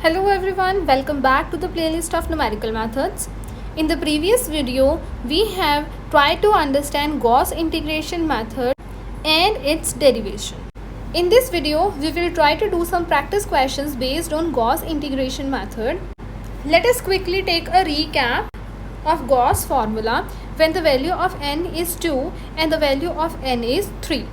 Hello everyone, welcome back to the playlist of numerical methods. In the previous video, we have tried to understand Gauss integration method and its derivation. In this video, we will try to do some practice questions based on Gauss integration method. Let us quickly take a recap of Gauss formula when the value of n is 2 and the value of n is 3.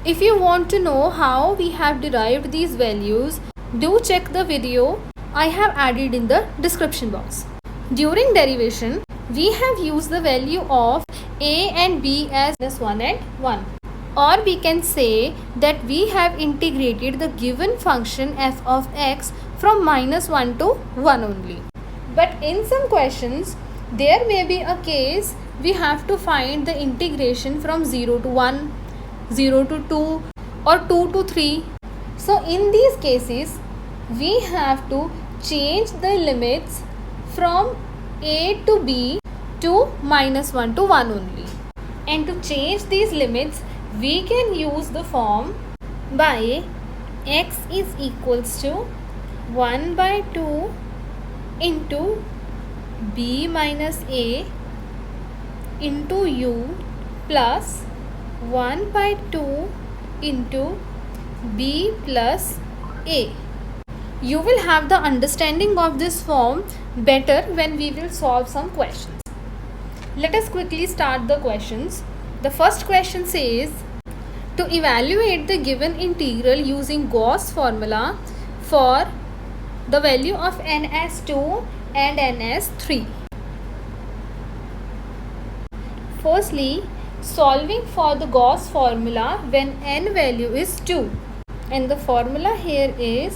If you want to know how we have derived these values, do check the video I have added in the description box. During derivation, we have used the value of a and b as -1 and 1. Or we can say that we have integrated the given function f of x from -1 to 1 only. But in some questions, there may be a case we have to find the integration from 0 to 1, 0 to 2 or 2 to 3. So in these cases, we have to change the limits from a to b to -1 to 1 only. And to change these limits, we can use the form by x is equals to 1 by 2 into b minus a into u plus 1 by 2 into b plus a. You will have the understanding of this form better when we will solve some questions. Let us quickly start the questions. The first question says, to evaluate the given integral using Gauss formula for the value of n as 2 and n as 3. Firstly, solving for the Gauss formula when n value is 2, and the formula here is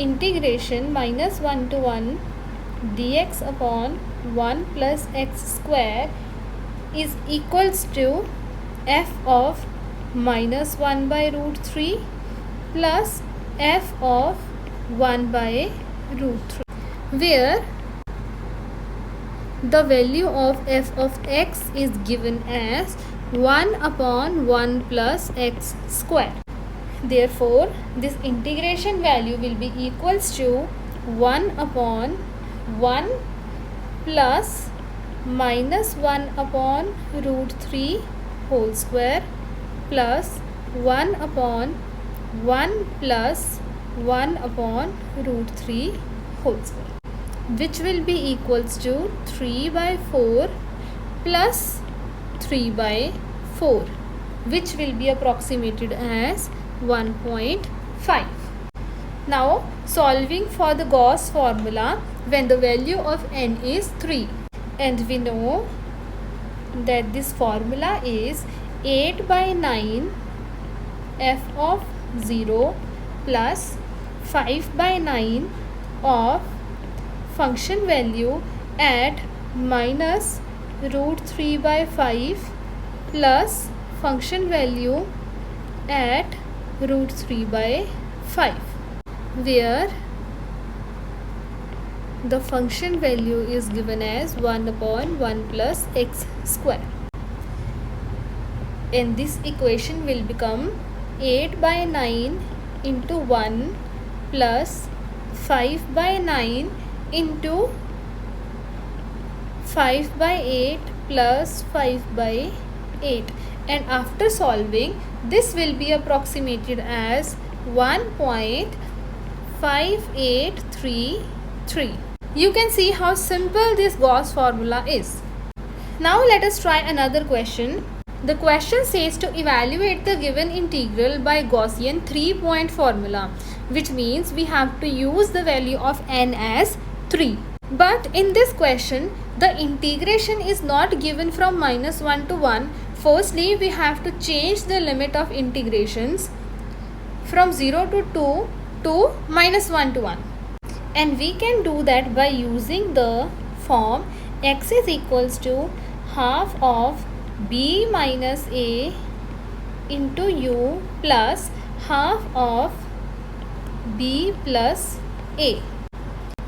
integration -1 to 1 dx upon 1 plus x square is equals to f of -1 by root 3 plus f of 1 by root 3, where the value of f of x is given as 1 upon 1 plus x square. Therefore, this integration value will be equals to 1 upon 1 plus -1 upon root 3 whole square plus 1 upon 1 plus 1 upon root 3 whole square, which will be equals to 3 by 4 plus 3 by 4, which will be approximated as 1.5. Now, solving for the Gauss formula when the value of n is 3, and we know that this formula is 8 by 9 f of 0 plus 5 by 9 of function value at minus root 3 by 5 plus function value at root 3 by 5, where the function value is given as 1 upon 1 plus x square. And this equation will become 8 by 9 into 1 plus 5 by 9 into 5 by 8 plus 5 by 8. And after solving, this will be approximated as 1.5833. You can see how simple this Gauss formula is. Now let us try another question. The question says to evaluate the given integral by Gaussian 3-point formula, which means we have to use the value of n as 3. But in this question, the integration is not given from -1 to 1. Firstly, we have to change the limit of integrations from 0 to 2 to -1 to 1. And we can do that by using the form x is equals to half of b minus a into u plus half of b plus a.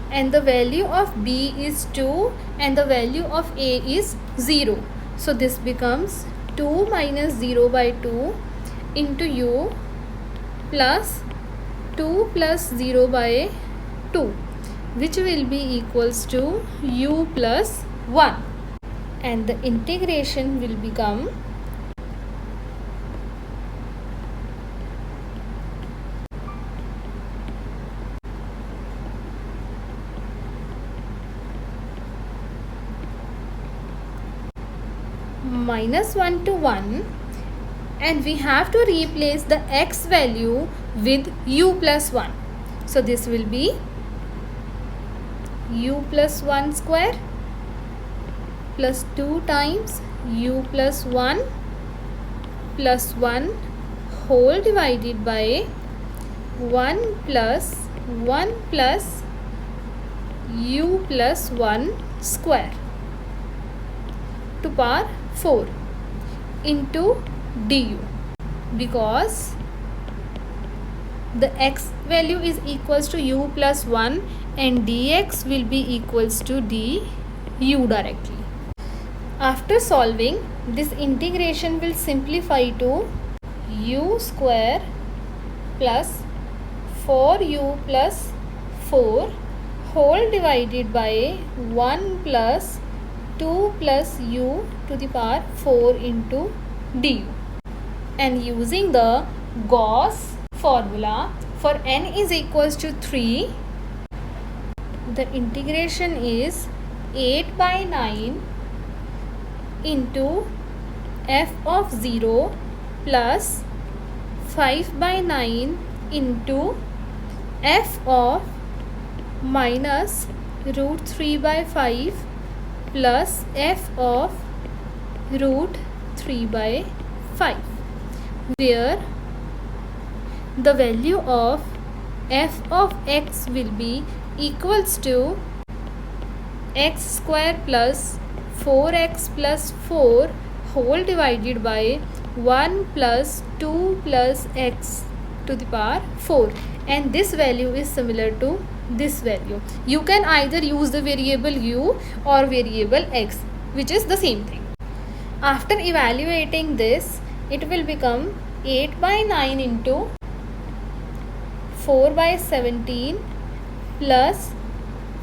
And the value of b is 2 and the value of a is 0. So this becomes 2 minus 0 by 2 into u plus 2 plus 0 by 2, which will be equals to u plus 1, and the integration will become minus 1 to 1, and we have to replace the x value with u plus 1. So this will be u plus 1 square plus 2 times u plus 1 plus 1 whole divided by 1 plus u plus 1 square to power 4 into du, because the x value is equals to u plus 1 and dx will be equals to du directly. After solving, this integration will simplify to u square plus 4u plus 4 whole divided by 1 plus 2 plus u to the power 4 into du. And using the Gauss formula, for n is equals to 3, the integration is 8 by 9 into f of 0 plus 5 by 9 into f of minus root 3 by 5 plus f of root 3 by 5, where the value of f of x will be equals to x square plus 4x plus 4 whole divided by 1 plus 2 plus x to the power 4, and this value is similar to this value. You can either use the variable u or variable x, which is the same thing. After evaluating this, it will become 8 by 9 into 4 by 17 plus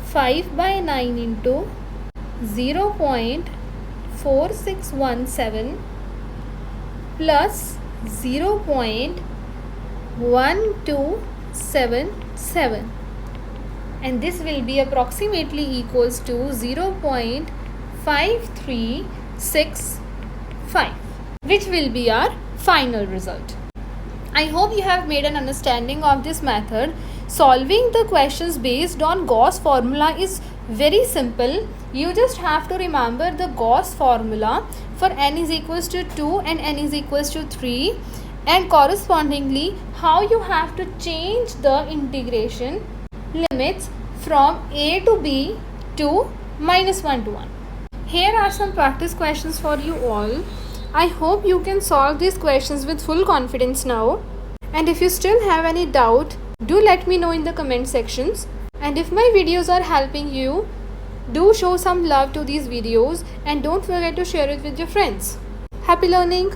5 by 9 into 0.4617 plus 0.1277, and this will be approximately equals to 0.5365, which will be our final result. I hope you have made an understanding of this method. Solving the questions based on Gauss formula is very simple. You just have to remember the Gauss formula for n is equals to 2 and n is equals to 3, and correspondingly how you have to change the integration limits from a to b to minus 1 to 1. Here are some practice questions for you all. I hope you can solve these questions with full confidence now. And if you still have any doubt, do let me know in the comment sections. And if my videos are helping you, do show some love to these videos and don't forget to share it with your friends. Happy learning!